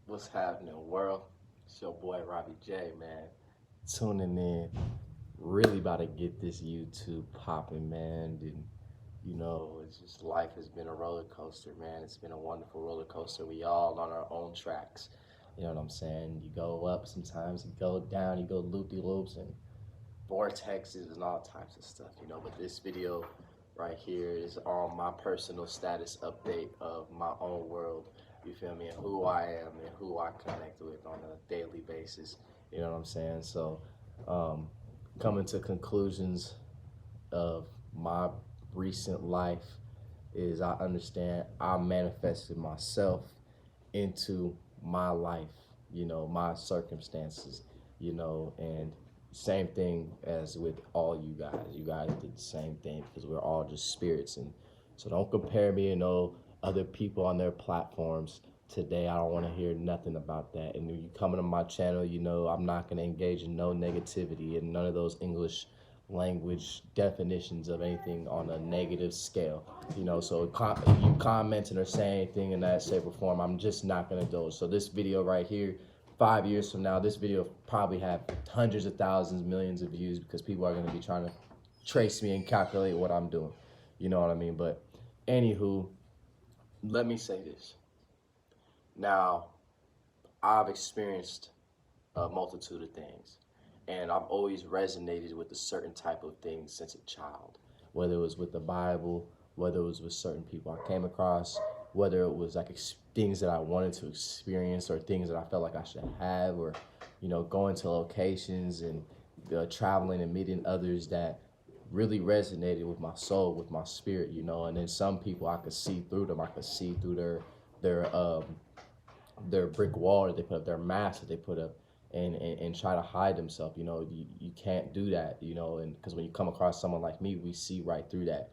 What's happening, world? It's your boy RobbyJ, man. Tuning in. Really about to get this YouTube popping, man. And it's just life has been a roller coaster, man. It's been a wonderful roller coaster. We all on our own tracks. You know what I'm saying? You go up sometimes, you go down, you go loop de loops and vortexes and all types of stuff, But this video right here is on my personal status update of my own world. You feel me? And who I am and who I connect with on a daily basis. You know what I'm saying? So, um, coming to conclusions of my recent life is I understand I manifested myself into my life, my circumstances, and same thing as with all you guys. You guys did the same thing because we're all just spirits. And so don't compare me and other people on their platforms. Today, I don't want to hear nothing about that. And when you come into my channel, I'm not going to engage in no negativity and none of those English language definitions of anything on a negative scale. So if you commenting or saying anything in that shape or form, I'm just not going to do it. So this video right here, 5 years from now, this video probably have hundreds of thousands, millions of views because people are going to be trying to trace me and calculate what I'm doing. You know what I mean? But anywho, let me say this. Now, I've experienced a multitude of things, and I've always resonated with a certain type of things since a child, whether it was with the Bible, whether it was with certain people I came across, whether it was like things that I wanted to experience or things that I felt like I should have, or going to locations and traveling and meeting others that really resonated with my soul, with my spirit, and then some people I could see through them. I could see through their brick wall that they put up, their mask that they put up, and try to hide themselves. You can't do that, and because when you come across someone like me, we see right through that,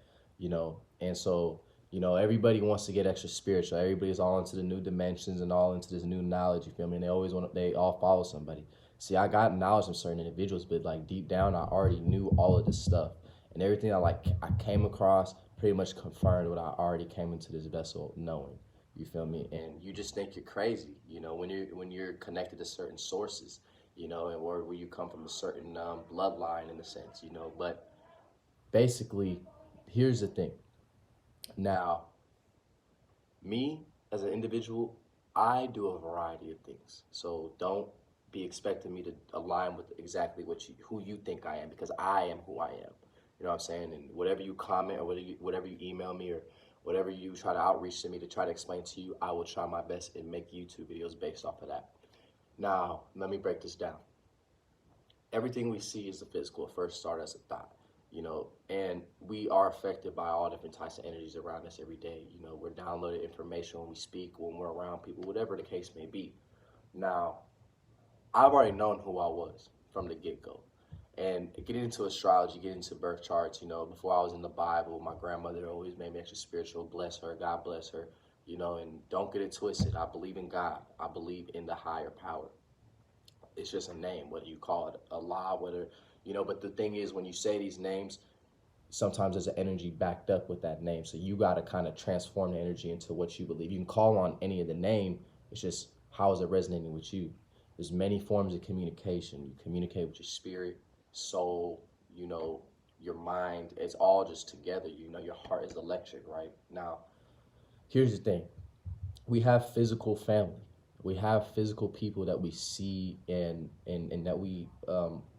and so everybody wants to get extra spiritual. Everybody's all into the new dimensions and all into this new knowledge. You feel me? And they all follow somebody. See, I got knowledge from certain individuals, but like deep down, I already knew all of this stuff, and everything I came across pretty much confirmed what I already came into this vessel knowing. You feel me? And you just think you're crazy, when you're connected to certain sources, and where you come from a certain bloodline in a sense, But basically, here's the thing. Now, me as an individual, I do a variety of things. So don't be expecting me to align with exactly who you think I am, because I am who I am. You know what I'm saying? And whatever you comment or whatever you email me or whatever you try to outreach to me to try to explain to you, I will try my best and make YouTube videos based off of that. Now, let me break this down. Everything we see is the physical. It first started as a thought, and we are affected by all different types of energies around us every day. We're downloading information when we speak, when we're around people, whatever the case may be. Now, I've already known who I was from the get-go. And getting into astrology, getting into birth charts, before I was in the Bible, my grandmother always made me extra spiritual. Bless her, God bless her, and don't get it twisted. I believe in God. I believe in the higher power. It's just a name, whether you call it Allah, but the thing is, when you say these names, sometimes there's an energy backed up with that name. So you got to kind of transform the energy into what you believe. You can call on any of the name. It's just, how is it resonating with you? There's many forms of communication. You communicate with your spirit, soul, your mind. It's all just together. Your heart is electric, right? Now, here's the thing. We have physical family. We have physical people that we see and that we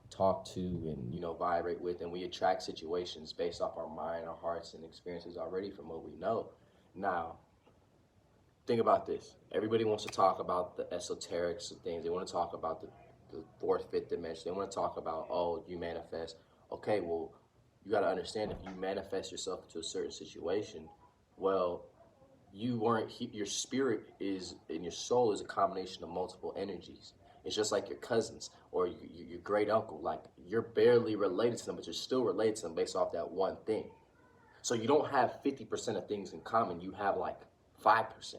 talk to and vibrate with, and we attract situations based off our mind, our hearts, and experiences already from what we know. Now, think about this. Everybody wants to talk about the esoterics of things. They want to talk about the fourth, fifth dimension. They want to talk about, oh, you manifest. Okay, well, you got to understand, if you manifest yourself into a certain situation, well, you weren't, your spirit is, and your soul is a combination of multiple energies. It's just like your cousins or your great uncle. Like, you're barely related to them, but you're still related to them based off that one thing. So you don't have 50% of things in common. You have like 5%,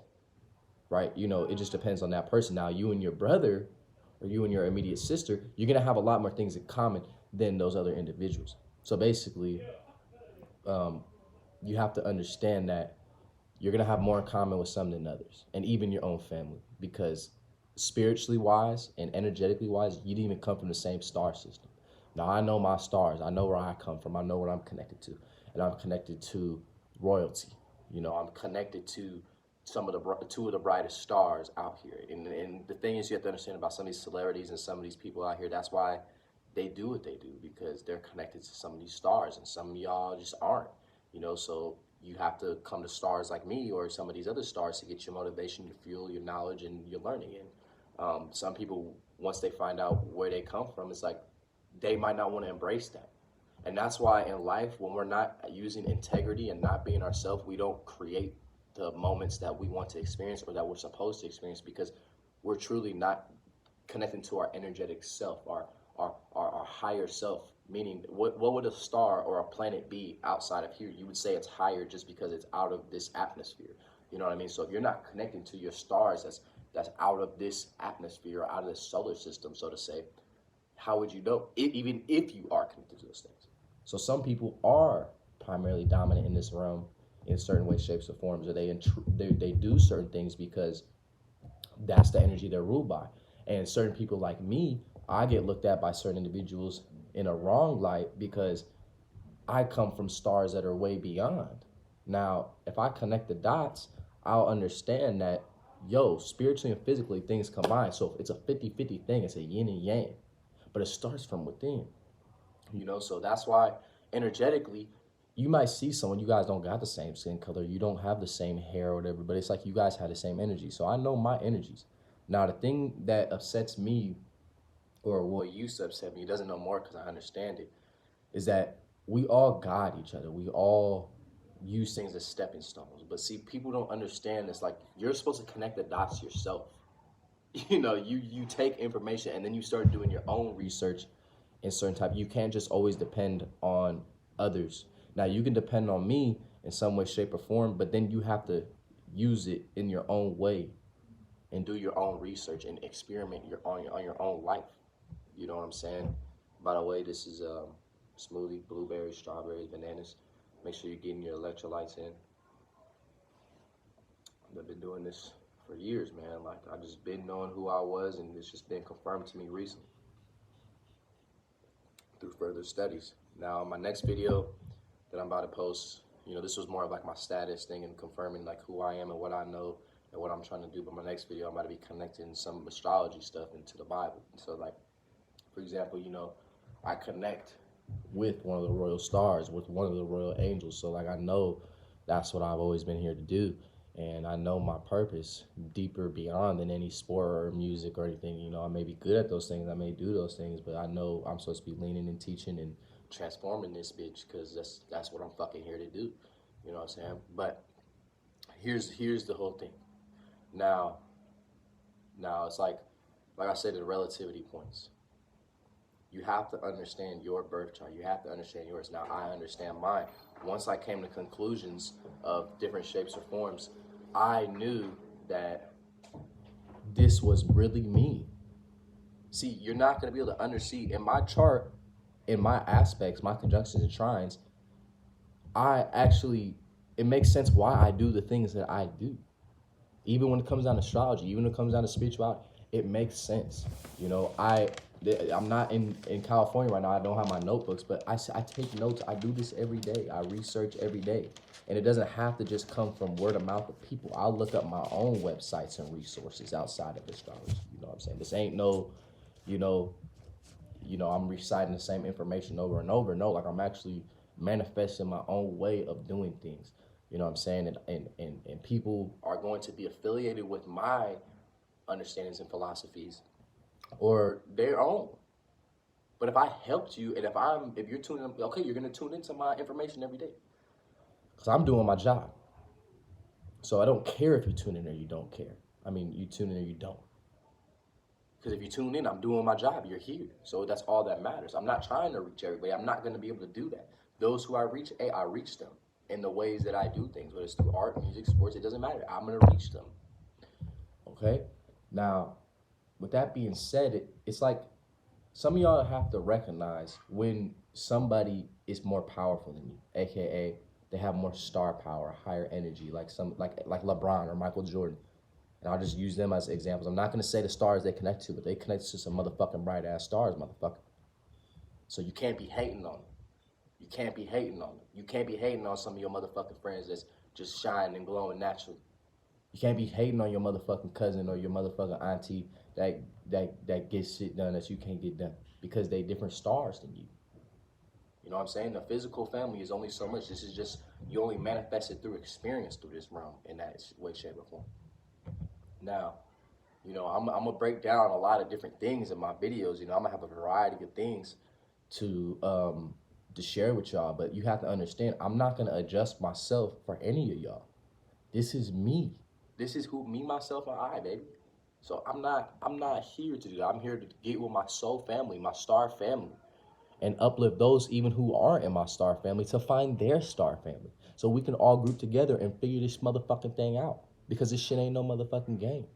right? It just depends on that person. Now, you and your brother or you and your immediate sister, you're going to have a lot more things in common than those other individuals. So basically, you have to understand that you're going to have more in common with some than others, and even your own family, because spiritually wise and energetically wise, you didn't even come from the same star system. Now I know my stars. I know where I come from. I know what I'm connected to, and I'm connected to royalty. You know, I'm connected to some of the two of the brightest stars out here. And the thing is, you have to understand about some of these celebrities and some of these people out here. That's why they do what they do, because they're connected to some of these stars, and some of y'all just aren't. You know, so you have to come to stars like me or some of these other stars to get your motivation, your fuel, your knowledge, and your learning. And some people, once they find out where they come from, it's like they might not want to embrace that. And that's why in life, when we're not using integrity and not being ourselves, we don't create the moments that we want to experience or that we're supposed to experience, because we're truly not connecting to our energetic self, our higher self. Meaning, what would a star or a planet be outside of here? You would say it's higher just because it's out of this atmosphere. You know what I mean? So if you're not connecting to your stars that's out of this atmosphere, or out of this solar system, so to say, how would you know? Even if you are connected to those things. So some people are primarily dominant in this realm in certain ways, shapes, or forms, or they do certain things because that's the energy they're ruled by. And certain people like me, I get looked at by certain individuals in a wrong light because I come from stars that are way beyond. Now, if I connect the dots, I'll understand that, yo, spiritually and physically, things combine. So if it's a 50-50 thing, it's a yin and yang. But it starts from within, you know? So that's why energetically, you might see someone, you guys don't got the same skin color, you don't have the same hair or whatever, but it's like you guys have the same energy. So I know my energies. Now, the thing that upsets me, or what used to upset me, it doesn't know more because I understand it, is that we all guide each other. We all use things as stepping stones. But see, people don't understand this. Like, you're supposed to connect the dots yourself. You know, you take information and then you start doing your own research in certain type. You can't just always depend on others. Now, you can depend on me in some way, shape, or form, but then you have to use it in your own way and do your own research and experiment on your own life. You know what I'm saying? By the way, this is smoothie, blueberries, strawberries, bananas. Make sure you're getting your electrolytes in. I've been doing this for years, man. Like, I just been knowing who I was, and it's just been confirmed to me recently through further studies. Now, my next video that I'm about to post, you know, this was more of like my status thing and confirming like who I am and what I know and what I'm trying to do. But my next video, I'm about to be connecting some astrology stuff into the Bible. So, like, for example, you know, I connect with one of the royal stars, with one of the royal angels. So, like, I know that's what I've always been here to do. And I know my purpose deeper beyond than any sport or music or anything. You know, I may be good at those things, I may do those things, but I know I'm supposed to be leaning and teaching and transforming this bitch, because that's what I'm fucking here to do. You know what I'm saying? But here's the whole thing. Now it's like I said, the relativity points. You have to understand your birth chart. You have to understand yours. Now, I understand mine. Once I came to conclusions of different shapes or forms, I knew that this was really me. See, you're not going to be able to undersee in my chart, in my aspects, my conjunctions and trines. It makes sense why I do the things that I do. Even when it comes down to astrology, even when it comes down to spirituality, it makes sense. You know, I'm not in California right now. I don't have my notebooks, but I take notes. I do this every day. I research every day. And it doesn't have to just come from word of mouth of people. I'll look up my own websites and resources outside of astrology. You know what I'm saying? This ain't no, you know, I'm reciting the same information over and over. No, like, I'm actually manifesting my own way of doing things. You know what I'm saying? And people are going to be affiliated with my understandings and philosophies or their own. But if I helped you, and if you're tuning in, okay, you're gonna tune into my information every day, because I'm doing my job. So I don't care if you tune in or you don't care. I mean, you tune in or you don't. Because if you tune in, I'm doing my job. You're here. So that's all that matters. I'm not trying to reach everybody. I'm not going to be able to do that. Those who I reach, I reach them in the ways that I do things, whether it's through art, music, sports, it doesn't matter. I'm going to reach them. Okay? Now, with that being said, it's like some of y'all have to recognize when somebody is more powerful than you, aka they have more star power, higher energy, like LeBron or Michael Jordan. And I'll just use them as examples. I'm not going to say the stars they connect to, but they connect to some motherfucking bright ass stars, motherfucker. So you can't be hating on them. You can't be hating on them. You can't be hating on some of your motherfucking friends that's just shining and glowing naturally. You can't be hating on your motherfucking cousin or your motherfucking auntie that gets shit done that you can't get done because they different stars than you. You know what I'm saying? The physical family is only so much. This is just, you only manifest it through experience through this realm in that way, shape, or form. Now, you know, I'm gonna break down a lot of different things in my videos. You know, I'm gonna have a variety of things to share with y'all. But you have to understand, I'm not gonna adjust myself for any of y'all. This is me. This is who me, myself, and I, baby. So I'm not here to do that. I'm here to get with my soul family, my star family, and uplift those even who aren't in my star family to find their star family. So we can all group together and figure this motherfucking thing out. Because this shit ain't no motherfucking game.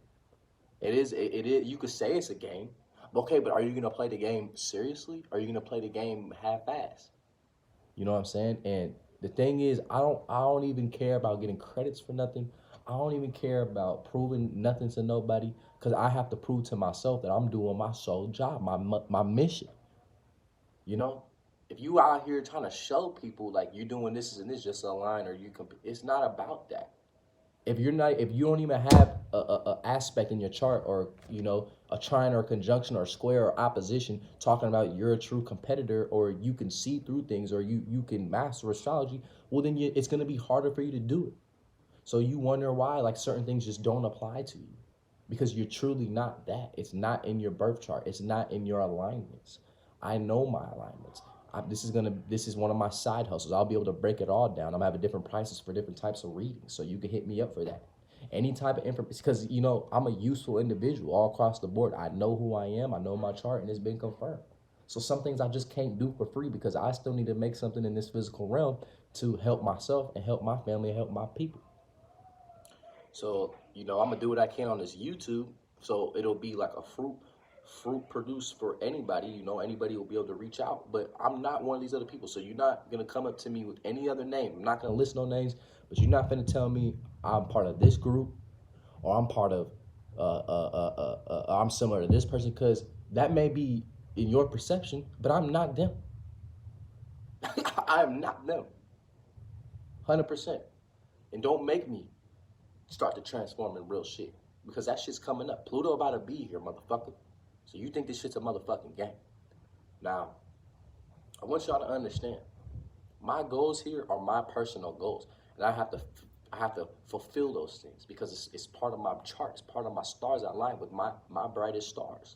It is, you could say it's a game. Okay, but are you gonna play the game seriously? Or are you gonna play the game half-assed? You know what I'm saying? And the thing is, I don't even care about getting credits for nothing. I don't even care about proving nothing to nobody, because I have to prove to myself that I'm doing my sole job, my mission. You know, if you out here trying to show people like you're doing this and this just a line, or it's not about that. If you don't even have a aspect in your chart, or you know, a trine or a conjunction or a square or opposition talking about you're a true competitor, or you can see through things, or you can master astrology, well then it's going to be harder for you to do it. So you wonder why like certain things just don't apply to you, because you're truly not that. It's not in your birth chart. It's not in your alignments. I know my alignments. This is one of my side hustles. I'll be able to break it all down. I'm gonna have different prices for different types of readings, so you can hit me up for that. Any type of information, because you know I'm a useful individual all across the board. I know who I am. I know my chart, and it's been confirmed. So some things I just can't do for free, because I still need to make something in this physical realm to help myself and help my family and help my people. So, you know, I'm gonna do what I can on this YouTube, so it'll be like a fruit produced for anybody. You know, anybody will be able to reach out. But I'm not one of these other people, so you're not gonna come up to me with any other name. I'm not gonna list no names, but you're not gonna tell me I'm part of this group, or I'm part of I'm similar to this person, because that may be in your perception, but I'm not them. I am not them. 100%. And don't make me start to transform in real shit, because that shit's coming up. Pluto about to be here, motherfucker. So you think this shit's a motherfucking game. Now, I want y'all to understand, my goals here are my personal goals, and I have to fulfill those things, because it's part of my chart. It's part of my stars that align with my brightest stars.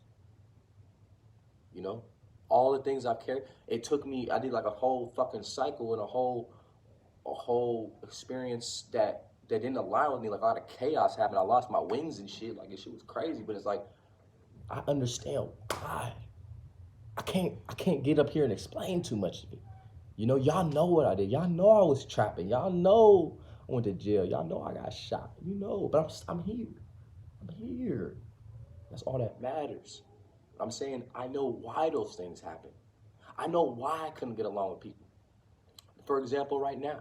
You know, all the things I've carried. It took me, I did like a whole fucking cycle and a whole experience that didn't align with me. Like a lot of chaos happened. I lost my wings and shit. Like, this shit was crazy. But it's like, I understand why. I can't get up here and explain too much of it. You know, y'all know what I did. Y'all know I was trapping. Y'all know I went to jail. Y'all know I got shot. You know, but I'm here. I'm here. That's all that matters. I'm saying I know why those things happen. I know why I couldn't get along with people. For example, right now,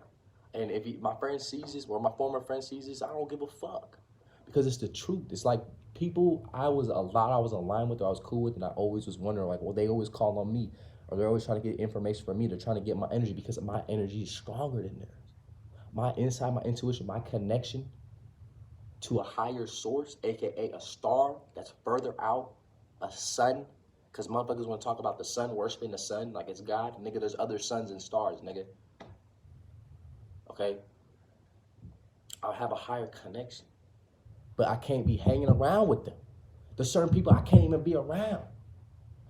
and if my friend sees this, or my former friend sees this, I don't give a fuck, because it's the truth. It's like people I was aligned with, or I was cool with, and I always was wondering, like, well, they always call on me, or they're always trying to get information from me. They're trying to get my energy, because my energy is stronger than theirs. My insight, my intuition, my connection to a higher source, aka a star that's further out, a sun, because motherfuckers want to talk about the sun, worshiping the sun like it's God. Nigga, there's other suns and stars, nigga. Okay? I'll have a higher connection. But I can't be hanging around with them. There's certain people I can't even be around,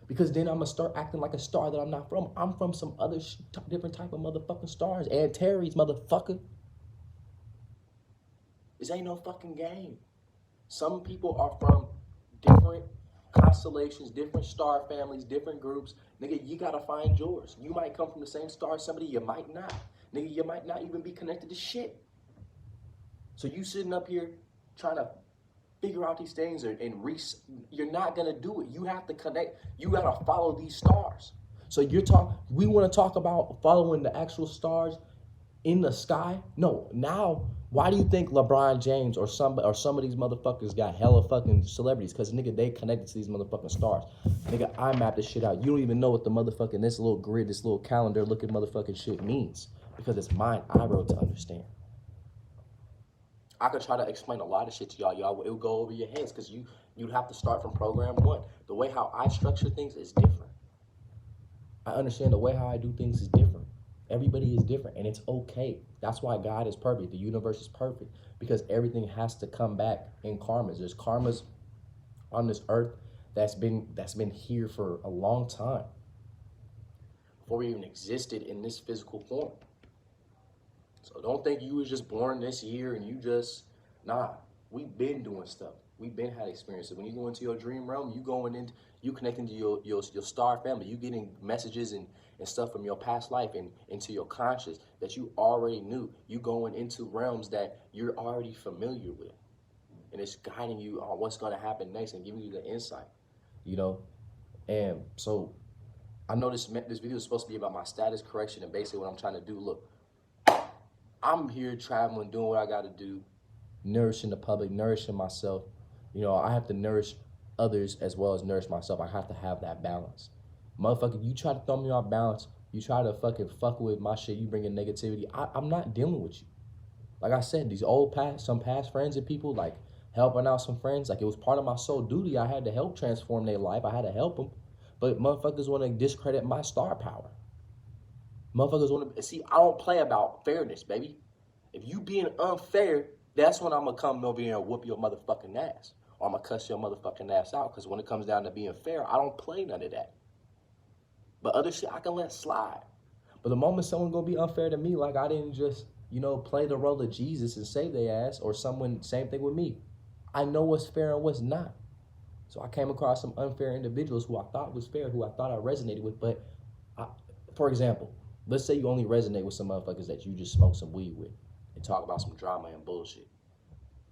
because then I'm going to start acting like a star that I'm not from. I'm from some other different type of motherfucking stars. Antares, motherfucker. This ain't no fucking game. Some people are from different constellations, different star families, different groups. Nigga, you gotta find yours. You might come from the same star as somebody, you might not. Nigga, you might not even be connected to shit. So you sitting up here trying to figure out these things, you're not gonna do it. You have to connect. You gotta follow these stars. So we wanna talk about following the actual stars in the sky? No, now Why do you think LeBron James or some of these motherfuckers got hella fucking celebrities? Cause nigga, they connected to these motherfucking stars. Nigga, I mapped this shit out. You don't even know what the motherfucking this little grid, this little calendar looking motherfucking shit means. Because it's mine. I wrote to understand. I could try to explain a lot of shit to y'all. It would go over your heads because you'd have to start from program one. The way how I structure things is different. I understand the way how I do things is different. Everybody is different, and it's okay. That's why God is perfect. The universe is perfect because everything has to come back in karmas. There's karmas on this earth that's been here for a long time before we even existed in this physical form. So don't think you was just born this year and you just we've been doing stuff. We've been had experiences. When you go into your dream realm, you connecting to your star family. You getting messages and stuff from your past life and into your conscious that you already knew. You going into realms that you're already familiar with. And it's guiding you on what's gonna happen next and giving you the insight. You know? And so I know this video is supposed to be about my status correction and basically what I'm trying to do. Look, I'm here traveling, doing what I got to do, nourishing the public, nourishing myself. You know, I have to nourish others as well as nourish myself. I have to have that balance. Motherfucker, you try to throw me off balance, you try to fucking fuck with my shit, you bring in negativity, I'm not dealing with you. Like I said, these some past friends and people, like helping out some friends, like it was part of my soul duty. I had to help transform their life. I had to help them. But motherfuckers want to discredit my star power. Motherfuckers want to see. I don't play about fairness, baby. If you being unfair, that's when I'm gonna come over here and whoop your motherfucking ass, or I'm gonna cuss your motherfucking ass out. Because when it comes down to being fair, I don't play none of that. But other shit I can let slide. But the moment someone gonna be unfair to me, like I didn't just play the role of Jesus and save their ass, or someone same thing with me. I know what's fair and what's not. So I came across some unfair individuals who I thought was fair, who I thought I resonated with, but for example. Let's say you only resonate with some motherfuckers that you just smoke some weed with and talk about some drama and bullshit.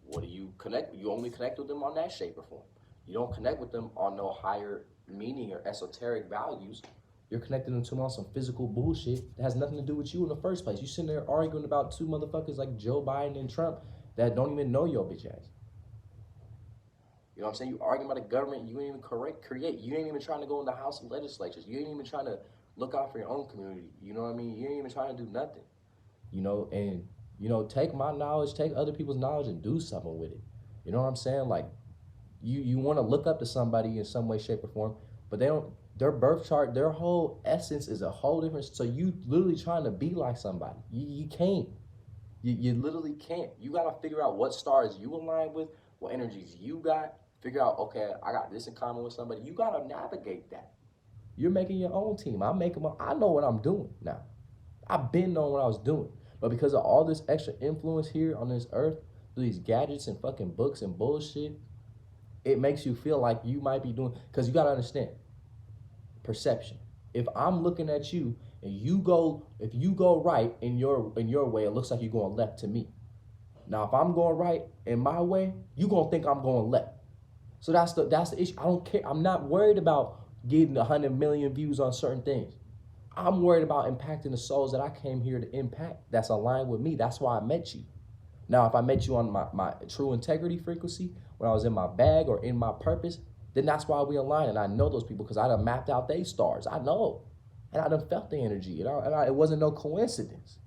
What do you connect? You only connect with them on that shape or form. You don't connect with them on no higher meaning or esoteric values. You're connecting them to them on some physical bullshit that has nothing to do with you in the first place. You sitting there arguing about two motherfuckers like Joe Biden and Trump that don't even know your bitch ass. You know what I'm saying? You arguing about a government you ain't even create. You ain't even trying to go in the House of Legislatures. You ain't even trying to look out for your own community. You know what I mean? You ain't even trying to do nothing. And take my knowledge, take other people's knowledge and do something with it. You know what I'm saying? Like, you want to look up to somebody in some way, shape, or form, but their birth chart, their whole essence is a whole different. So you literally trying to be like somebody. You can't. You literally can't. You got to figure out what stars you align with, what energies you got. Figure out, okay, I got this in common with somebody. You got to navigate that. You're making your own team. I know what I'm doing now. I've been knowing what I was doing. But because of all this extra influence here on this earth, through these gadgets and fucking books and bullshit, it makes you feel like you might be doing, because you got to understand, perception. If I'm looking at you and if you go right in your way, it looks like you're going left to me. Now, if I'm going right in my way, you're going to think I'm going left. So that's the issue. I don't care. I'm not worried about getting 100 million views on certain things. I'm worried about impacting the souls that I came here to impact that's aligned with me. That's why I met you. Now, if I met you on my true integrity frequency, when I was in my bag or in my purpose, then that's why we align. And I know those people because I done mapped out their stars. I know. And I done felt the energy. It wasn't no coincidence.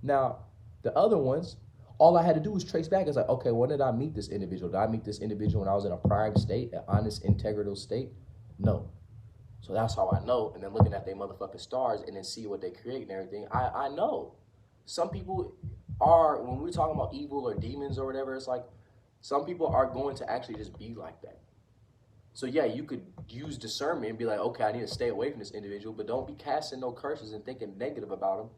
Now, the other ones, all I had to do was trace back. It's like, okay, when did I meet this individual? Did I meet this individual when I was in a prime state, an honest, integral state? No. So that's how I know. And then looking at their motherfucking stars and then see what they create and everything, I know. Some people are, when we're talking about evil or demons or whatever, it's like some people are going to actually just be like that. So yeah, you could use discernment and be like, okay, I need to stay away from this individual, but don't be casting no curses and thinking negative about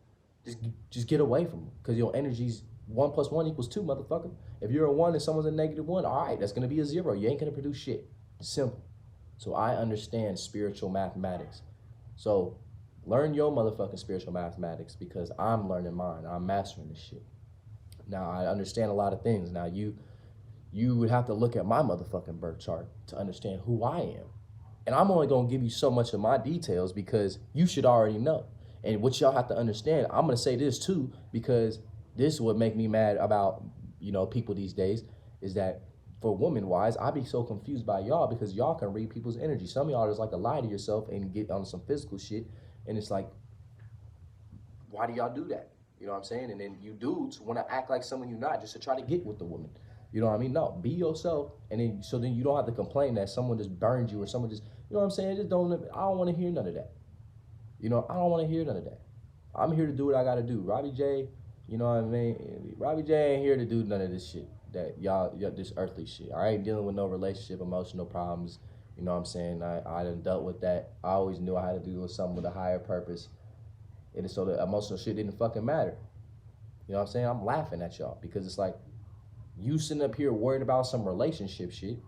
them. Just get away from them, because your energy's 1 + 1 = 2, motherfucker. If you're a 1 and someone's a -1, all right, that's gonna be a 0. You ain't gonna produce shit. Simple. So I understand spiritual mathematics. So learn your motherfucking spiritual mathematics, because I'm learning mine. I'm mastering this shit. Now I understand a lot of things. Now you would have to look at my motherfucking birth chart to understand who I am. And I'm only gonna give you so much of my details because you should already know. And what y'all have to understand, I'm gonna say this too, because this would make me mad about people these days, is that for women wise, I be so confused by y'all because y'all can read people's energy. Some of y'all just like to lie to yourself and get on some physical shit, and it's like, why do y'all do that? You know what I'm saying? And then you dudes want to act like someone you're not just to try to get with the woman. You know what I mean? No, be yourself, and then so then you don't have to complain that someone just burned you or someone just, you know what I'm saying? Just don't. I don't want to hear none of that. I don't want to hear none of that. I'm here to do what I got to do. RobbyJ, you know what I mean? RobbyJ ain't here to do none of this shit that y'all this earthly shit. I ain't dealing with no relationship, emotional problems. You know what I'm saying? I done dealt with that. I always knew I had to do with something with a higher purpose. And so the emotional shit didn't fucking matter. You know what I'm saying? I'm laughing at y'all because it's like you sitting up here worried about some relationship shit.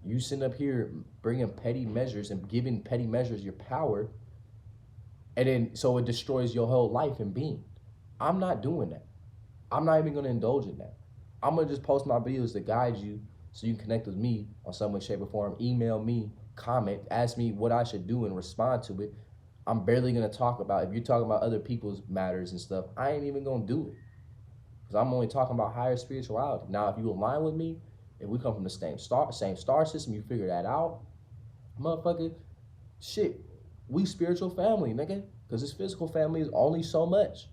You sitting up here bringing petty measures and giving petty measures your power, and then so it destroys your whole life and being. I'm not doing that. I'm not even gonna indulge in that. I'm gonna just post my videos to guide you so you can connect with me on some way, shape, or form. Email me, comment, ask me what I should do and respond to it. I'm barely gonna talk about, if you're talking about other people's matters and stuff, I ain't even gonna do it. Because I'm only talking about higher spirituality. Now, if you align with me, if we come from the same star system, you figure that out, motherfucker, shit, we spiritual family, nigga. Because this physical family is only so much.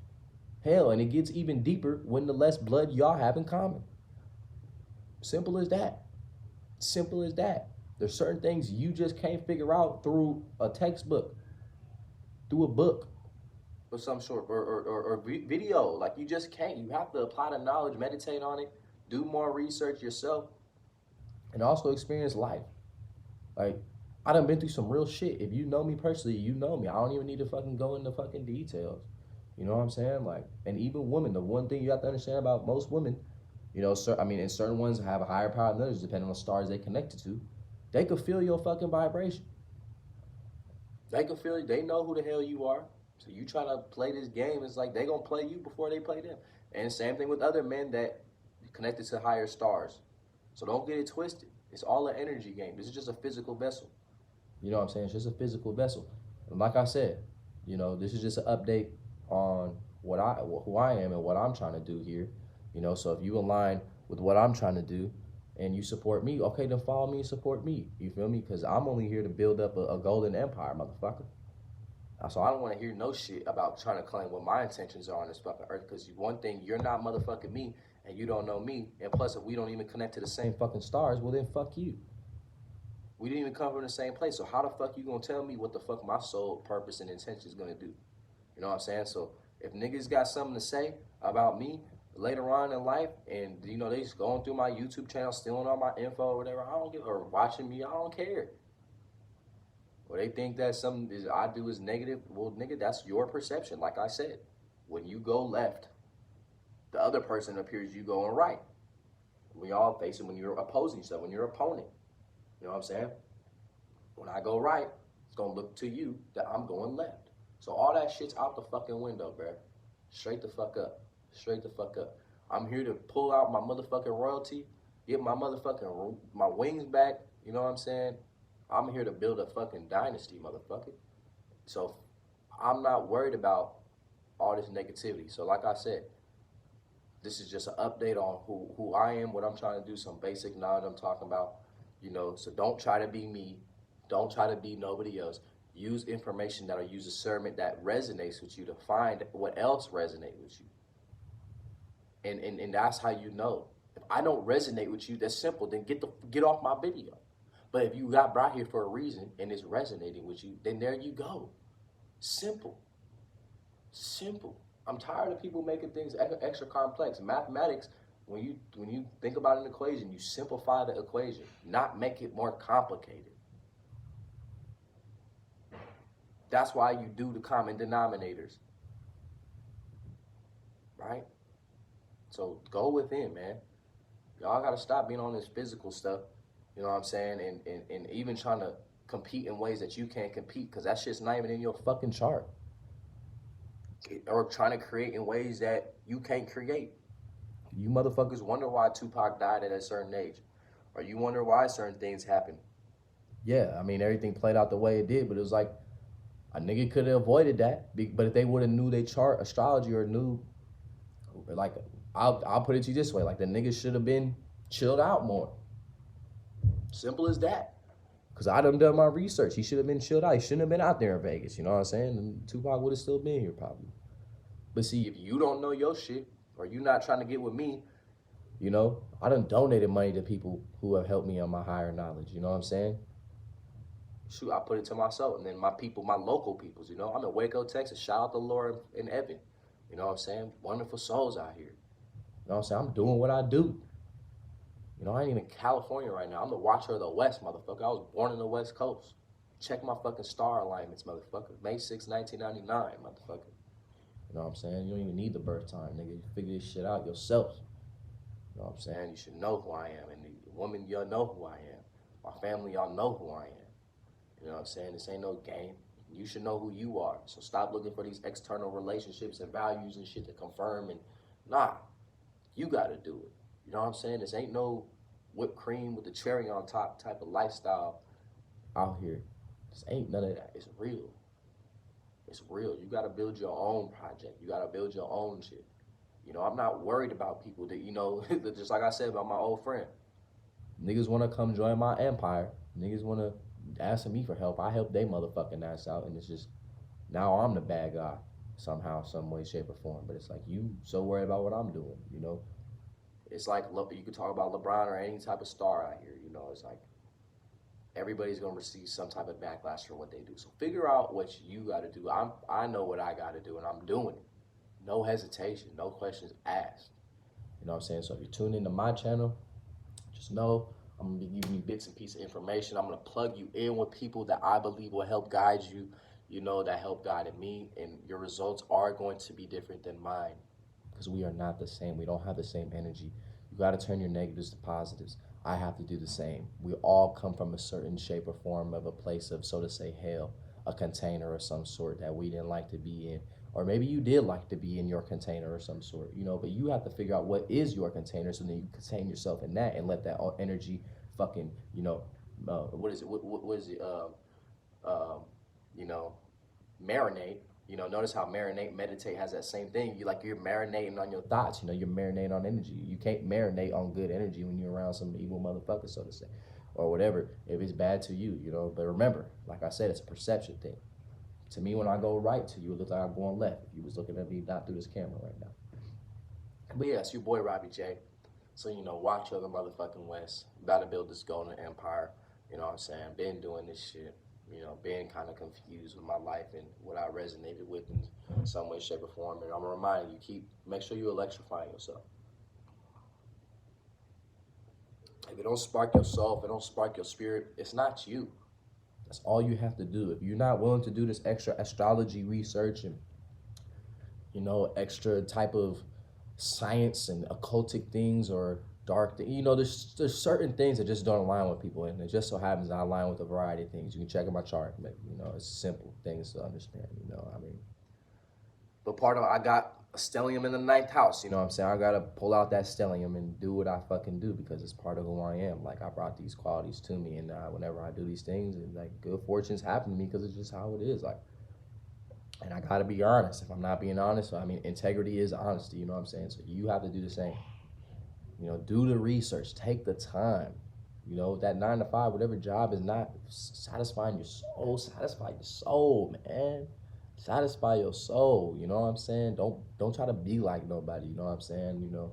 Hell, and it gets even deeper when the less blood y'all have in common. Simple as that. Simple as that. There's certain things you just can't figure out through a textbook, through a book of some sort, or video. Like, you just can't. You have to apply the knowledge, meditate on it, do more research yourself, and also experience life. Like, I done been through some real shit. If you know me personally, you know me. I don't even need to fucking go into fucking details. You know what I'm saying? Like, and even women, the one thing you have to understand about most women, and certain ones have a higher power than others, depending on the stars they connected to. They could feel your fucking vibration. They could feel it. They know who the hell you are. So you try to play this game, it's like they gonna play you before they play them. And same thing with other men that connected to higher stars. So don't get it twisted. It's all an energy game. This is just a physical vessel. You know what I'm saying? It's just a physical vessel. And like I said, this is just an update on who I am and what I'm trying to do here. So if you align with what I'm trying to do and you support me, okay, then follow me and support me. You feel me? Because I'm only here to build up a golden empire, motherfucker. So I don't want to hear no shit about trying to claim what my intentions are on this fucking earth. Because one thing, you're not motherfucking me and you don't know me. And plus, if we don't even connect to the same fucking stars, well then fuck you. We didn't even come from the same place. So how the fuck you gonna tell me what the fuck my soul, purpose, and intention is gonna do? You know what I'm saying? So if niggas got something to say about me later on in life, and they just going through my YouTube channel, stealing all my info or whatever, or watching me, I don't care. Or they think that something I do is negative. Well, nigga, that's your perception. Like I said, when you go left, the other person appears you going right. We all face it when you're opposing yourself, when you're opponent. You know what I'm saying? When I go right, it's gonna look to you that I'm going left. So all that shit's out the fucking window, bruh. Straight the fuck up. Straight the fuck up. I'm here to pull out my motherfucking royalty, get my motherfucking my wings back. You know what I'm saying? I'm here to build a fucking dynasty, motherfucker. So I'm not worried about all this negativity. So like I said, this is just an update on who I am, what I'm trying to do, some basic knowledge I'm talking about. So don't try to be me. Don't try to be nobody else. Use information that'll use discernment that resonates with you to find what else resonates with you. And that's how you know. If I don't resonate with you, that's simple. Then get off my video. But if you got brought here for a reason and it's resonating with you, then there you go. Simple. Simple. I'm tired of people making things extra complex. Mathematics, when you think about an equation, you simplify the equation, not make it more complicated. That's why you do the common denominators. Right? So go within, man. Y'all gotta stop being on this physical stuff. You know what I'm saying? And even trying to compete in ways that you can't compete, because that shit's not even in your fucking chart. Or trying to create in ways that you can't create. You motherfuckers wonder why Tupac died at a certain age. Or you wonder why certain things happen. Yeah, I mean, everything played out the way it did, but it was like, a nigga could have avoided that. But if they would have knew they chart astrology or knew, like, I'll put it to you this way: like the niggas should have been chilled out more. Simple as that. Cause I done my research. He should have been chilled out. He shouldn't have been out there in Vegas. You know what I'm saying? And Tupac would have still been here probably. But see, if you don't know your shit, or you not trying to get with me, you know, I done donated money to people who have helped me on my higher knowledge. You know what I'm saying? Shoot, I put it to myself. And then my people, my local peoples, you know, I'm in Waco, Texas. Shout out to Laura and Evan. You know what I'm saying? Wonderful souls out here. You know what I'm saying? I'm doing what I do. You know, I ain't even in California right now. I'm the watcher of the West, motherfucker. I was born in the West Coast. Check my fucking star alignments, motherfucker. May 6, 1999, motherfucker. You know what I'm saying? You don't even need the birth time, nigga. You figure this shit out yourself. You know what I'm saying? You should know who I am. And the woman, y'all know who I am. My family, y'all know who I am. You know what I'm saying? This ain't no game. You should know who you are. So stop looking for these external relationships and values and shit to confirm. And nah, you got to do it. You know what I'm saying? This ain't no whipped cream with the cherry on top type of lifestyle out here. This ain't none of that. It's real. It's real. You got to build your own project. You got to build your own shit. You know, I'm not worried about people that, you know, just like I said about my old friend. Niggas want to come join my empire. Niggas want to ask me for help. I help they motherfucking ass out. And it's just, now I'm the bad guy somehow, some way, shape, or form. But it's like, you so worried about what I'm doing, you know? It's like, look, you could talk about LeBron or any type of star out here, you know? It's like, everybody's going to receive some type of backlash for what they do. So figure out what you got to do. I know what I got to do, and I'm doing it. No hesitation, no questions asked. You know what I'm saying? So if you're tuned into my channel, just know I'm going to be giving you bits and pieces of information. I'm going to plug you in with people that I believe will help guide you, you know, that help guided me. And your results are going to be different than mine because we are not the same. We don't have the same energy. You got to turn your negatives to positives. I have to do the same. We all come from a certain shape or form of a place of, so to say, hell, a container of some sort that we didn't like to be in. Or maybe you did like to be in your container of some sort, you know, but you have to figure out what is your container so then you contain yourself in that and let that energy fucking, you know, what is it? What is it? You know, marinate. You know, notice how marinate, meditate has that same thing. You're marinating on your thoughts. You know, you're marinating on energy. You can't marinate on good energy when you're around some evil motherfucker, so to say, or whatever. If it's bad to you, you know. But remember, like I said, it's a perception thing. To me, when I go right to you, it looks like I'm going left. If you was looking at me not through this camera right now. But yeah, it's your boy RobbyJ. So, you know, watch the motherfucking West. About to build this golden empire. You know what I'm saying? Been doing this shit. You know, being kind of confused with my life and what I resonated with in some way, shape, or form. And I'm going to remind you, make sure you electrifying yourself. If it don't spark your soul, if it don't spark your spirit, it's not you. That's all you have to do. If you're not willing to do this extra astrology research and, you know, extra type of science and occultic things or dark things, you know, there's certain things that just don't align with people, and it just so happens I align with a variety of things. You can check out my chart, you know, it's simple things to understand, you know, I mean. But part of I got a stellium in the 9th house, you know what I'm saying? I gotta pull out that stellium and do what I fucking do because it's part of who I am. Like, I brought these qualities to me, and whenever I do these things, and like good fortunes happen to me because it's just how it is. Like, and I gotta be honest. If I'm not being honest, I mean, integrity is honesty, you know what I'm saying? So you have to do the same. You know, do the research, take the time. You know, that 9 to 5, whatever job is not satisfying your soul, satisfy your soul, man. Satisfy your soul, you know what I'm saying? Don't try to be like nobody, you know what I'm saying? You know,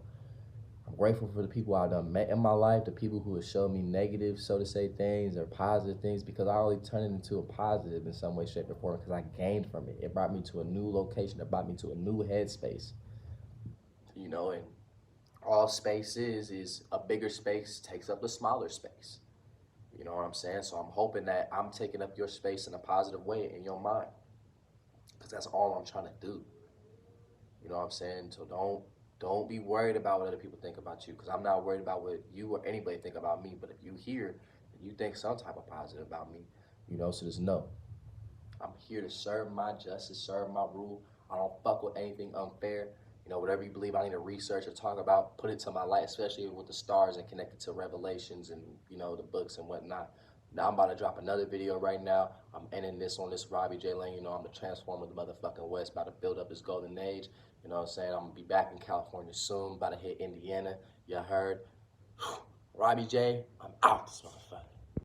I'm grateful for the people I've done met in my life, the people who have showed me negative, so to say, things or positive things, because I only turned it into a positive in some way, shape, or form because I gained from it. It brought me to a new location. It brought me to a new headspace, you know, and all space is a bigger space takes up the smaller space. You know what I'm saying? So I'm hoping that I'm taking up your space in a positive way in your mind. Because that's all I'm trying to do. You know what I'm saying? So don't be worried about what other people think about you, because I'm not worried about what you or anybody think about me. But if you hear and you think some type of positive about me, you know, so just know I'm here to serve my justice, serve my rule. I don't fuck with anything unfair. You know, whatever you believe I need to research or talk about, put it to my light, especially with the stars and connected to revelations and, you know, the books and whatnot. Now I'm about to drop another video right now. I'm ending this on this RobbyJ lane. You know, I'm the transformer of the motherfucking West, about to build up this golden age. You know what I'm saying? I'm gonna be back in California soon, about to hit Indiana. You heard? RobbyJ, I'm out this motherfucker.